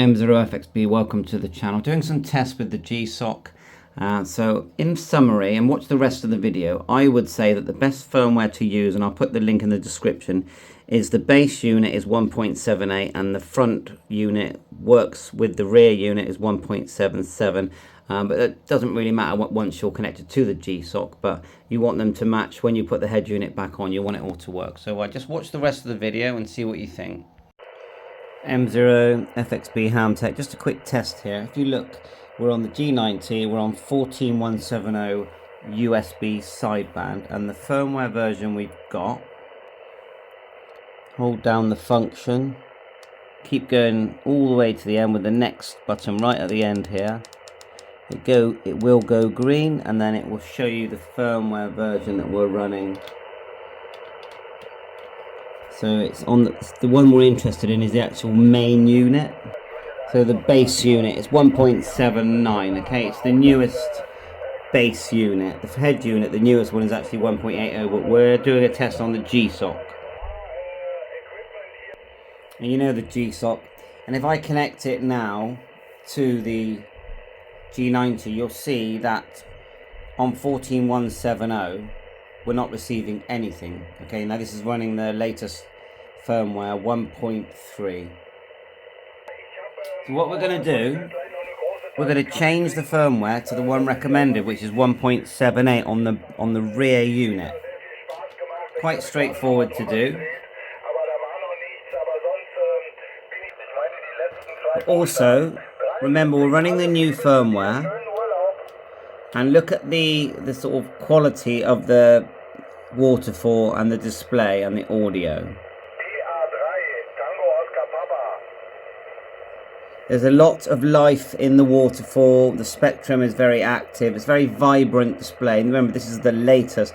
M0FXB, welcome to the channel. Doing some tests with the GSOC. So in summary, and watch the rest of the video, I would say that the best firmware to use, and I'll put the link in the description, is the base unit is 1.78 and the front unit works with the rear unit is 1.77. But it doesn't really matter once you're connected to the GSOC, but you want them to match when you put the head unit back on. You want it all to work. So just watch the rest of the video and see what you think. M0FXB Ham Tech, just a quick test here. If you look, we're on the G90, we're on 14170 USB sideband, and the firmware version we've got, hold down the function, keep going all the way to the end with the next button right at the end here. It will go green, and then it will show you the firmware version that we're running. So it's on the one we're interested in is the actual main unit. So the base unit is 1.79. Okay, it's the newest base unit. The head unit, the newest one, is actually 1.80, but we're doing a test on the GSOC. And you know the GSOC. And if I connect it now to the G90, you'll see that on 14170 we're not receiving anything. Okay, now this is running the latest firmware 1.3. So what we're going to do, we're going to change the firmware to the one recommended, which is 1.78 on the rear unit. Quite straightforward to do. But also, remember, we're running the new firmware, and look at the sort of quality of the waterfall and the display and the audio. There's a lot of life in the waterfall. The spectrum is very active. It's a very vibrant display. And remember, this is the latest.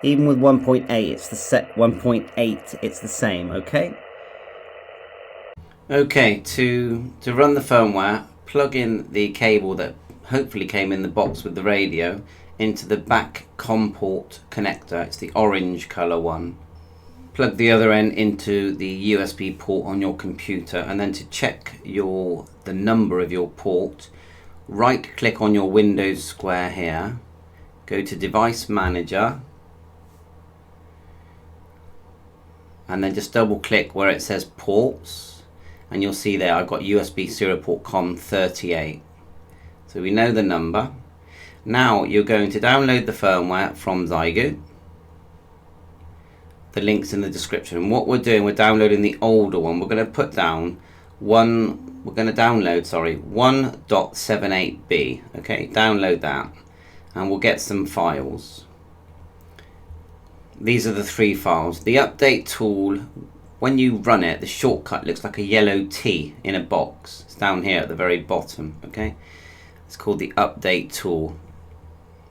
Even with 1.8, it's the set 1.8. It's the same. Okay. Okay. To run the firmware, plug in the cable that hopefully came in the box with the radio into the back COM port connector. It's the orange color one. Plug the other end into the USB port on your computer, and then to check the number of your port, right click on your Windows square here, go to Device Manager, and then just double click where it says ports, and you'll see there I've got USB serial port COM38. So we know the number. Now you're going to download the firmware from XIEGU. The link's in the description. And what we're doing, we're downloading the older one. We're going to put down we're going to download 1.78b. Okay, download that, and we'll get some files. These are the three files. The update tool, when you run it, the shortcut looks like a yellow T in a box. It's down here at the very bottom. Okay, it's called the update tool.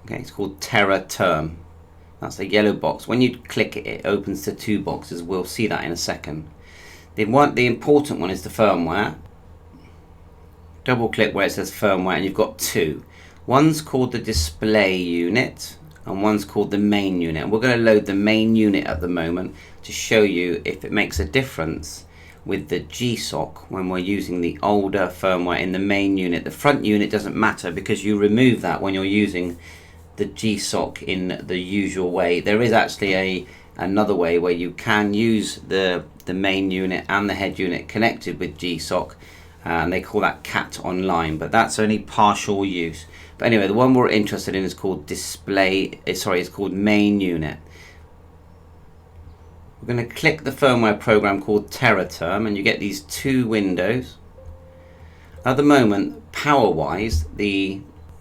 Okay, it's called Terra Term. That's a yellow box. When you click it, it opens to two boxes. We'll see that in a second. The important one is the firmware. Double click where it says firmware, and you've got two. One's called the display unit, and one's called the main unit. And we're going to load the main unit at the moment to show you if it makes a difference with the GSOC when we're using the older firmware in the main unit. The front unit doesn't matter because you remove that when you're using the GSOC in the usual way. There is actually another way where you can use the main unit and the head unit connected with GSOC, and they call that CAT online, but that's only partial use. But anyway, the one we're interested in is called it's called main unit. We're going to click the firmware program called Terra Term, and you get these two windows. At the moment, power wise,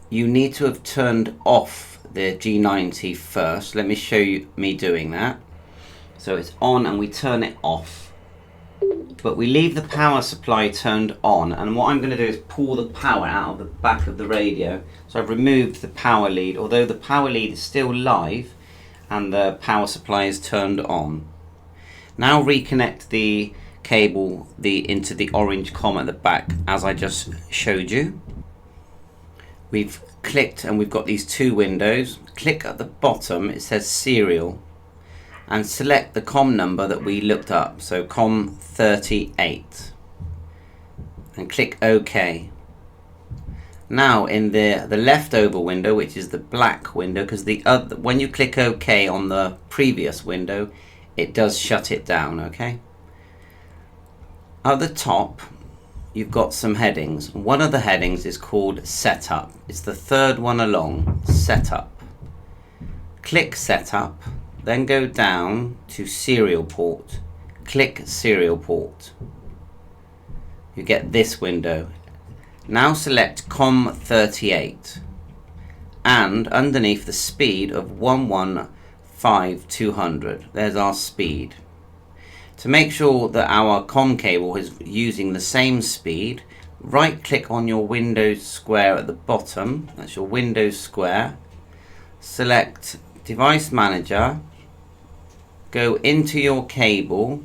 you need to have turned off the G90 first. Let me show you me doing that. So it's on and we turn it off, but we leave the power supply turned on, and what I'm going to do is pull the power out of the back of the radio. So I've removed the power lead, although the power lead is still live and the power supply is turned on. Now reconnect the cable into the orange COM at the back as I just showed you. We've clicked and we've got these two windows. Click at the bottom, it says serial, and select the COM number that we looked up, so COM38. and click OK. Now in the leftover window, which is the black window, because when you click OK on the previous window, it does shut it down, okay? At the top, you've got some headings. One of the headings is called Setup. It's the third one along, Setup. Click Setup, then go down to Serial Port. Click Serial Port. You get this window. Now select COM38 and underneath the speed of 115/200. There's our speed. To make sure that our COM cable is using the same speed, right click on your Windows square at the bottom. That's your Windows square. Select Device Manager. Go into your cable.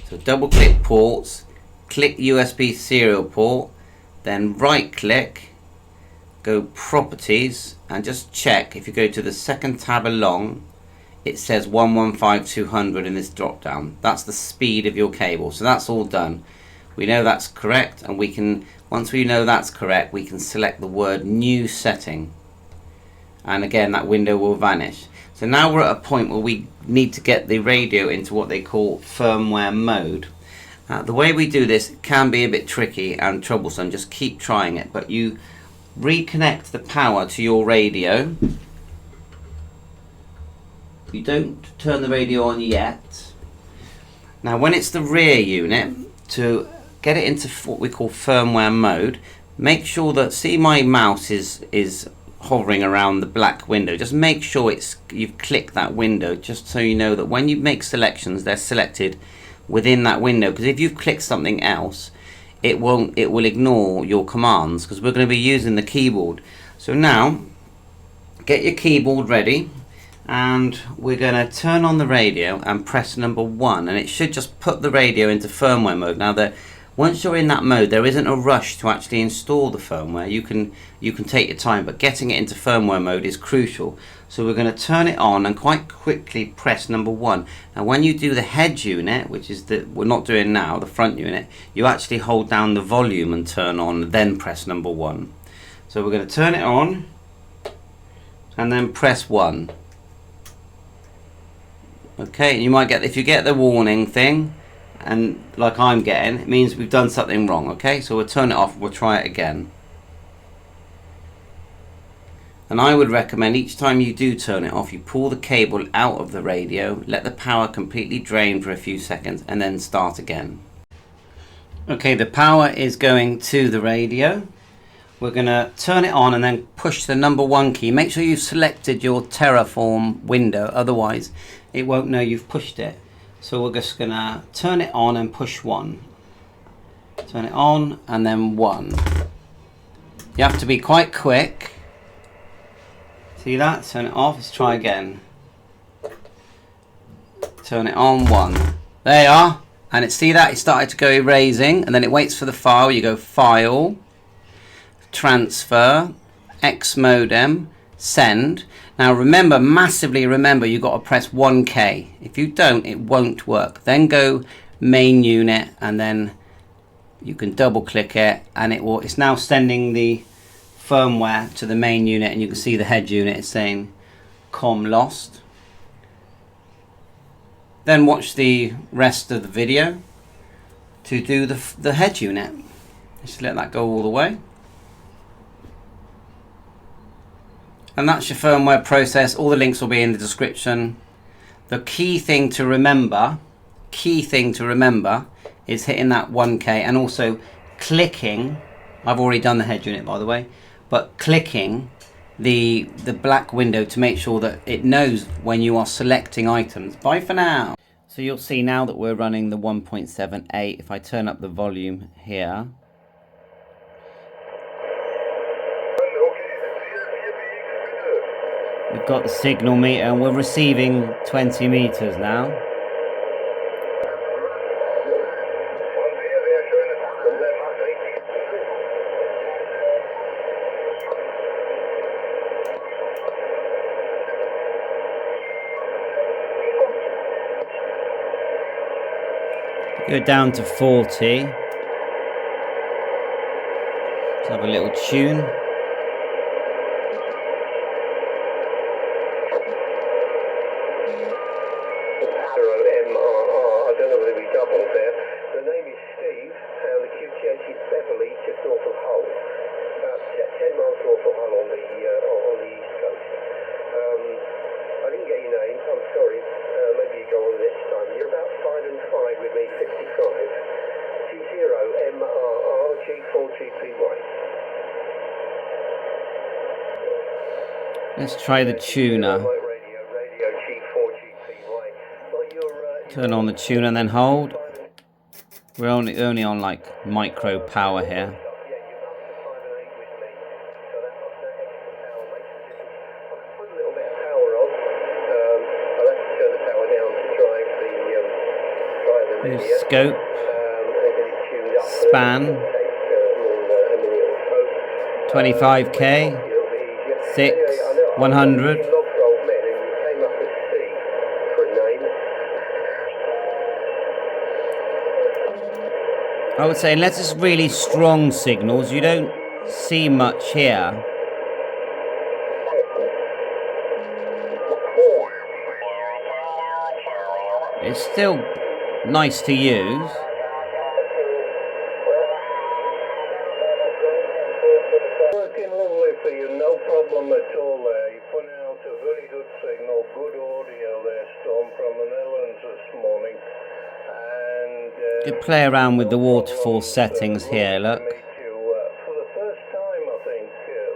So double click ports. Click USB serial port, then right click, go properties, and just check. If you go to the second tab along, it says 115/200 in this drop down. That's the speed of your cable. So that's all done. We know that's correct, and we can, once we know that's correct, we can select the word new setting, and again that window will vanish. So now we're at a point where we need to get the radio into what they call firmware mode. The way we do this can be a bit tricky and troublesome. Just keep trying it, but you reconnect the power to your radio. You don't turn the radio on yet. Now when it's the rear unit, to get it into what we call firmware mode, make sure that, see my mouse is hovering around the black window. Just make sure you've clicked that window, just so you know that when you make selections, they're selected within that window, because if you've clicked something else, it will ignore your commands, because we're going to be using the keyboard. So now get your keyboard ready, and we're going to turn on the radio and press number 1, and it should just put the radio into firmware mode. Now once you're in that mode, there isn't a rush to actually install the firmware. You can take your time, but getting it into firmware mode is crucial. So we're going to turn it on and quite quickly press number 1. Now when you do the head unit, which is we're not doing now, the front unit, you actually hold down the volume and turn on, then press number 1. So we're going to turn it on and then press 1. Okay, you might get, if you get the warning thing, and like I'm getting, it means we've done something wrong. Okay, so we'll turn it off, we'll try it again. And I would recommend each time you do turn it off, you pull the cable out of the radio, let the power completely drain for a few seconds, and then start again. Okay, the power is going to the radio. We're going to turn it on and then push the number 1 key. Make sure you've selected your Terraform window, otherwise it won't know you've pushed it. So we're just going to turn it on and push 1. Turn it on and then 1. You have to be quite quick. See that? Turn it off. Let's try again. Turn it on. 1. There you are. And see that? It started to go erasing, and then it waits for the file. You go File, Transfer, X Modem, Send. Now remember, massively remember, you've got to press 1K. If you don't, it won't work. Then go Main Unit, and then you can double click it, and it's now sending the firmware to the main unit, and you can see the head unit is saying COM lost. Then watch the rest of the video to do the head unit. Just let that go all the way. And that's your firmware process. All the links will be in the description. The key thing to remember is hitting that 1K, and also clicking. I've already done the head unit, by the way, but clicking the black window to make sure that it knows when you are selecting items. Bye for now. So you'll see now that we're running the 1.78. If I turn up the volume here, we've got the signal meter, and we're receiving 20 meters now. Go down to 40. Let's have a little tune. I don't know whether we doubled there. The name is Steve, and the QTH is Beverly, just north of Hull. About 10 miles north of Hull on the east coast. I didn't get your name, I'm sorry. Maybe you go on next time. You're about 5 and 5 with me, 55. G0MRR G4GPY. Let's try the tuner. Turn on the tuner and then hold. We're only on like micro power here. Use scope, span, 25k, 6, 100. I would say unless it's really strong signals, you don't see much here. It's still nice to use. Working lovely for you, no problem at all there. You're putting out a very good signal, good audio there, Storm, from the Netherlands this morning. And you play around with the waterfall settings here, look. For the first time, I think,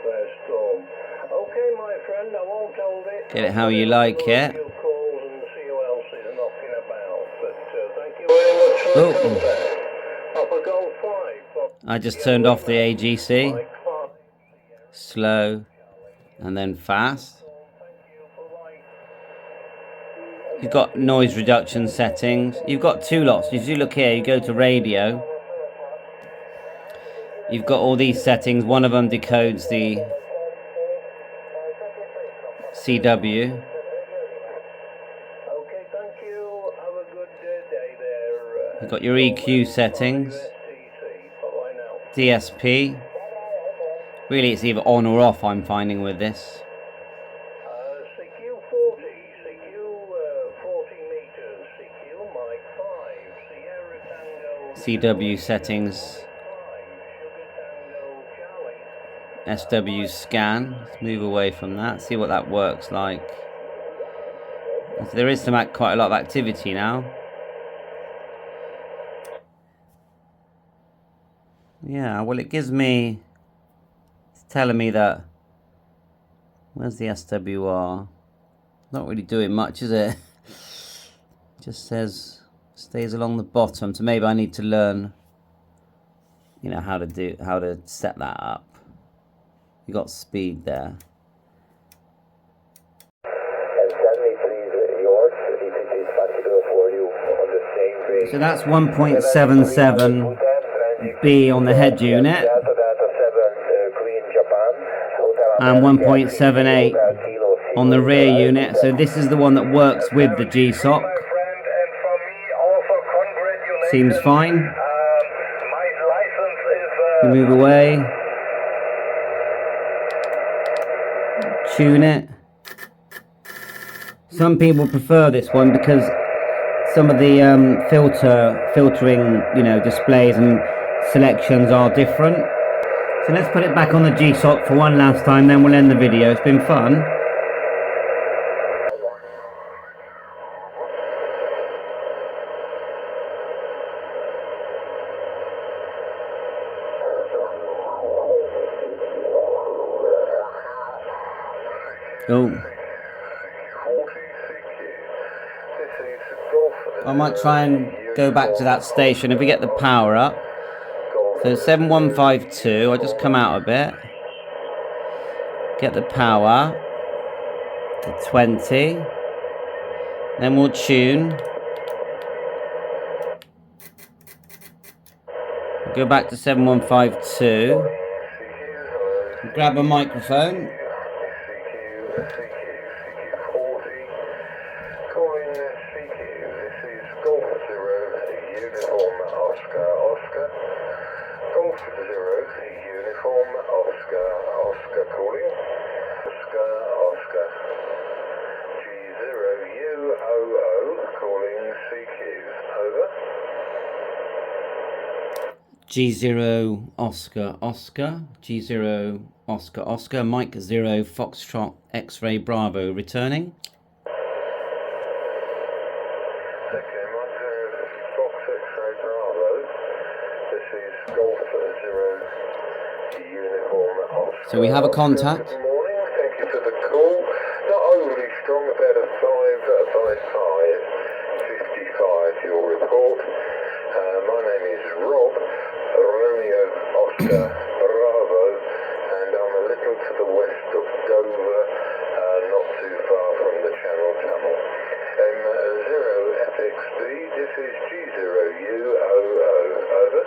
there, Storm. Okay, my friend, I won't hold it. Get it how you like it. I just turned off the AGC. Slow and then fast. You've got noise reduction settings. You've got two lots. If you look here, you go to radio. You've got all these settings. One of them decodes the CW. You've got your EQ settings. DSP. Really, it's either on or off, I'm finding with this. CW settings. SW scan. Let's move away from that. See what that works like. So there is quite a lot of activity now. Yeah, well, it gives me. It's telling me that. Where's the SWR? Not really doing much, is it? Just says stays along the bottom. So maybe I need to learn, you know, how to set that up. You got speed there. So that's 1.77 B on the head unit and 1.78 on the rear unit. So this is the one that works with the GSOC. Seems fine. You move away. Tune it. Some people prefer this one because some of the filtering, you know, displays and selections are different. So let's put it back on the GSOC for one last time, then we'll end the video. It's been fun. Oh. I might try and go back to that station if we get the power up. So 7152, I'll just come out a bit. Get the power to 20. Then we'll tune. Go back to 7152. Grab a microphone. Uniform Oscar, Oscar calling. Oscar. G0UOO calling CQ. Over. G0 Oscar Oscar, G0 Oscar Oscar, Mike 0 Foxtrot X-Ray Bravo returning. Okay, Mike 0 Fox X-Ray Bravo. This is Golf 0 Uniform Oscar. So we have a contact. Good morning, thank you for the call. Not overly strong, about a 5 your report. My name is Rob, Romeo Oscar Bravo, and I'm a little to the west of Dover, not too far from the Channel Tunnel. M0 FXB, this is G0UOO, over.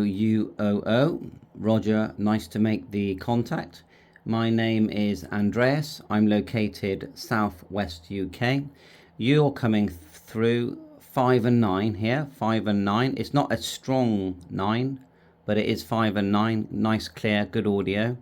G0UOO, Roger, nice to make the contact. My name is Andreas. I'm located southwest UK. You're coming through 5 and 9 here, 5 and 9. It's not a strong 9, but it is 5 and 9. Nice, clear, good audio.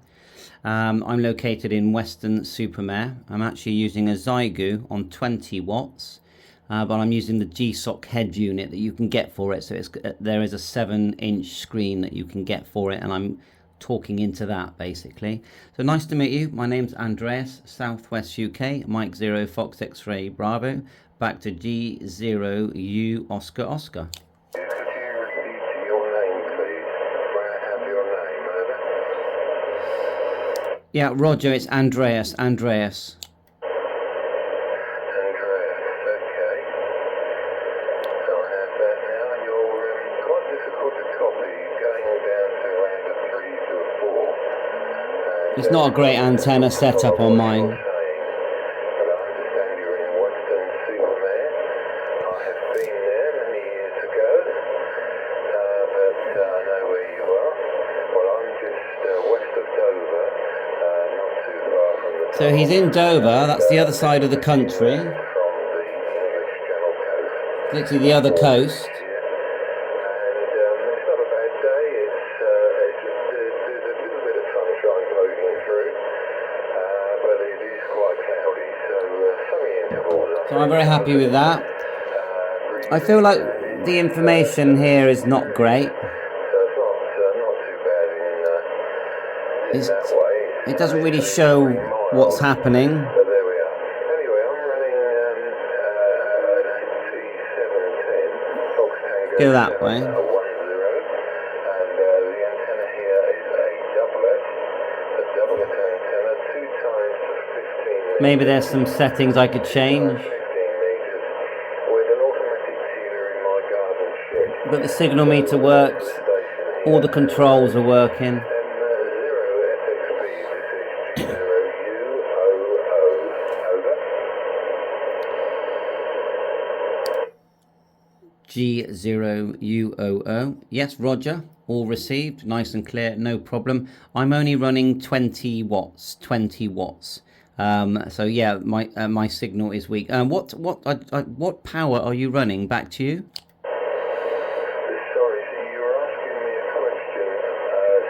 I'm located in Weston-super-Mare. I'm actually using a XIEGU on 20 watts. But I'm using the GSOC head unit that you can get for it. So there is a 7-inch screen that you can get for it, and I'm talking into that basically. So nice to meet you. My name's Andreas, Southwest UK, Mike 0 Fox X-Ray Bravo, back to G0U Oscar Oscar. Could you repeat your name, please? May I have your name, over? Yeah, Roger, it's Andreas. Andreas, okay. So I have that now. You're quite difficult to copy, going down to around a 3 to a 4. It's not a great antenna setup on mine. But I understand you're in Weston-super-Mare. I have been there many years ago, but I know where you are. Well, I'm just west of Dover, not too far from the So he's in Dover, that's the other side of the country. from the English Channel coast. Literally the other coast. And it's not a bad day. There's a little bit of sunshine floating through, but it is quite cloudy, so sunny intervals. So I'm very happy with that. I feel like the information here is not great. So it's not too bad in that way. It doesn't really show what's happening. But there we are. Anyway, I'm running T710 Fox Tango Go that way. 10, and the antenna here is a doublet antenna, 2 times 15 Maybe there's some settings I could change. 15 meters, with an automatic sealer in my garden shed. But the signal meter works. All the controls are working. M0 FXB, this is G0UOO, over. G0UOO. Yes, Roger. All received. Nice and clear. No problem. I'm only running 20 watts. 20 watts. So yeah, my signal is weak. What power are you running? Back to you. Sorry, so you were asking me a question.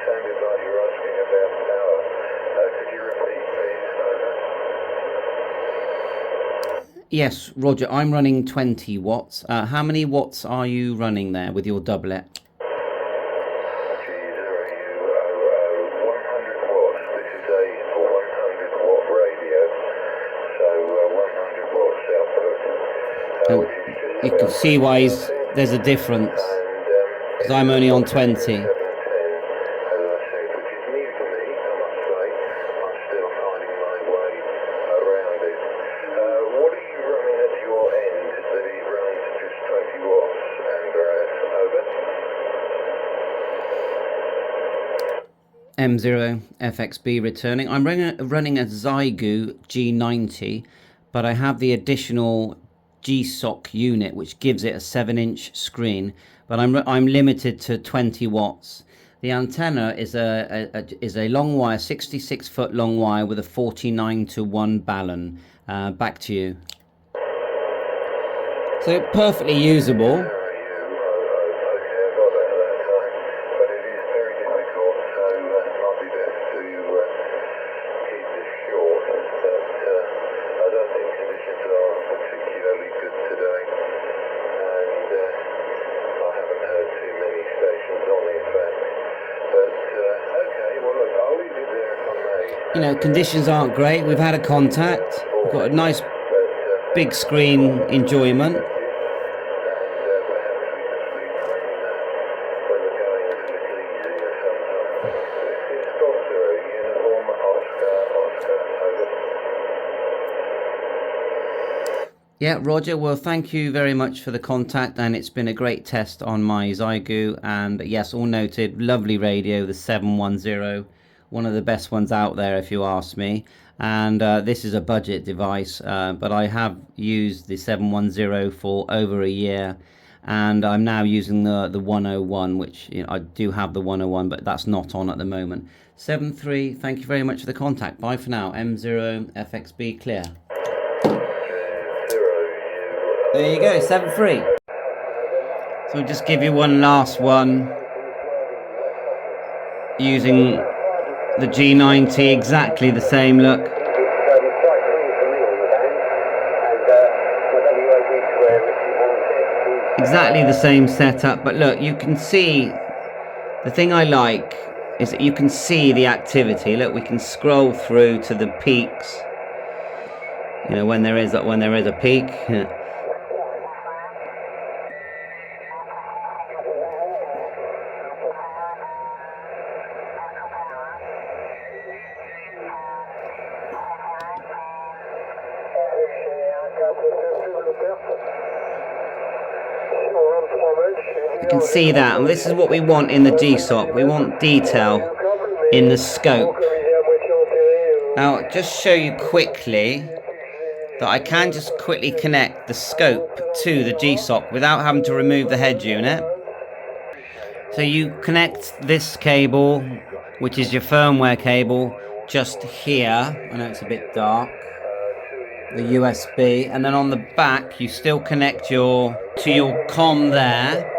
Sounded like you were asking about power. Could you repeat, please, over? Yes, Roger. I'm running 20 watts. How many watts are you running there with your doublet? G0UOO, 100 watts. This is a 100 watt radio, so 100 watts output. Oh, you can see why there's a difference. Because I'm only on 20. 710, as I said, which is new to me, I must say. I'm still finding my way around it. What are you running at your end that it runs just 20 watts, Andreas? Over. M0 FXB returning. I'm running a XIEGU G90, but I have the additional GSOC unit, which gives it a 7-inch screen. But I'm limited to 20 watts. The antenna is a long wire, 66-foot long wire with a 49:1 balun. Back to you. So perfectly usable. you know, conditions aren't great. We've had a contact. We've got a nice big screen enjoyment. Yeah, Roger, well, thank you very much for the contact, and it's been a great test on my XIEGU, and yes, all noted, lovely radio, the 710, one of the best ones out there if you ask me, and this is a budget device, but I have used the 710 for over a year, and I'm now using the 101, which, you know, I do have the 101, but that's not on at the moment. 73, thank you very much for the contact. Bye for now. M0 FXB clear. There you go, 7-3. So we'll just give you one last one using the G90, exactly the same look. Exactly the same setup, but look, you can see, the thing I like is that you can see the activity. Look, we can scroll through to the peaks, you know, when there is a peak. You can see that, and this is what we want in the GSOC. We want detail in the scope. Now, just show you quickly that I can just quickly connect the scope to the GSOC without having to remove the head unit. So you connect this cable, which is your firmware cable, just here. I know it's a bit dark. The USB, and then on the back you still connect to your COM there,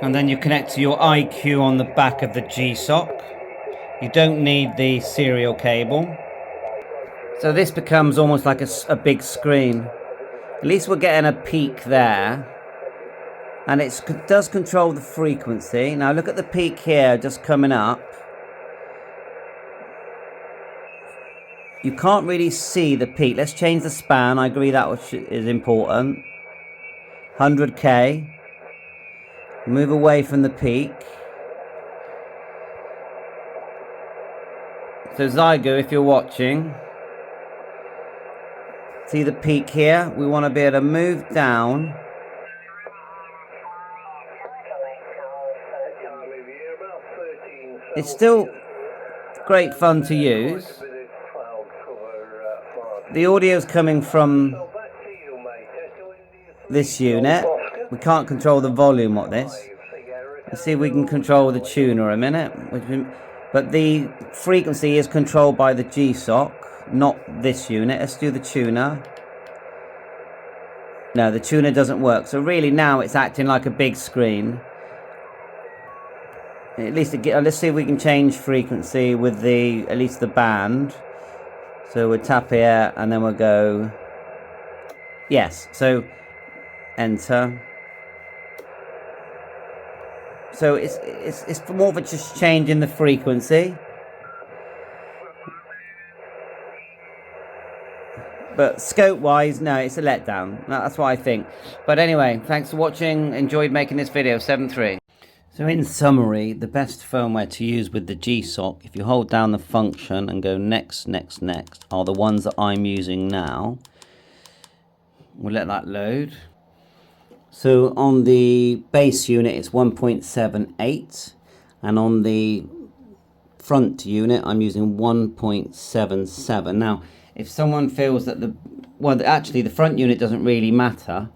and then you connect to your IQ on the back of the GSOC. You don't need the serial cable, so this becomes almost like a big screen. At least we're getting a peak there, and it does control the frequency. Now look at the peak here just coming up. You can't really see the peak. Let's change the span. I agree that is important. 100k. Move away from the peak. So XIEGU, if you're watching, see the peak here? We want to be able to move down. It's still great fun to use. The audio's coming from this unit. We can't control the volume of this. Let's see if we can control the tuner a minute. But the frequency is controlled by the GSOC, not this unit. Let's do the tuner. No, the tuner doesn't work. So really now it's acting like a big screen. At least let's see if we can change frequency with at least the band. So we'll tap here and then we'll go yes. So enter. So it's more of a just changing the frequency. But scope wise, no, it's a letdown. That's what I think. But anyway, thanks for watching. Enjoyed making this video. 7-3. So in summary, the best firmware to use with the GSOC, if you hold down the function and go next, next, next, are the ones that I'm using now. We'll let that load. So on the base unit, it's 1.78, and on the front unit, I'm using 1.77. Now, if someone feels that actually the front unit doesn't really matter,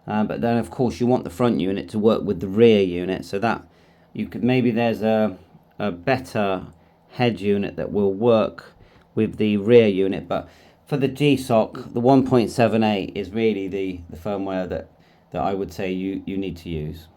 but then of course you want the front unit to work with the rear unit, so that you could, maybe there's a better head unit that will work with the rear unit. But for the GSOC, the 1.78 is really the firmware that I would say you need to use.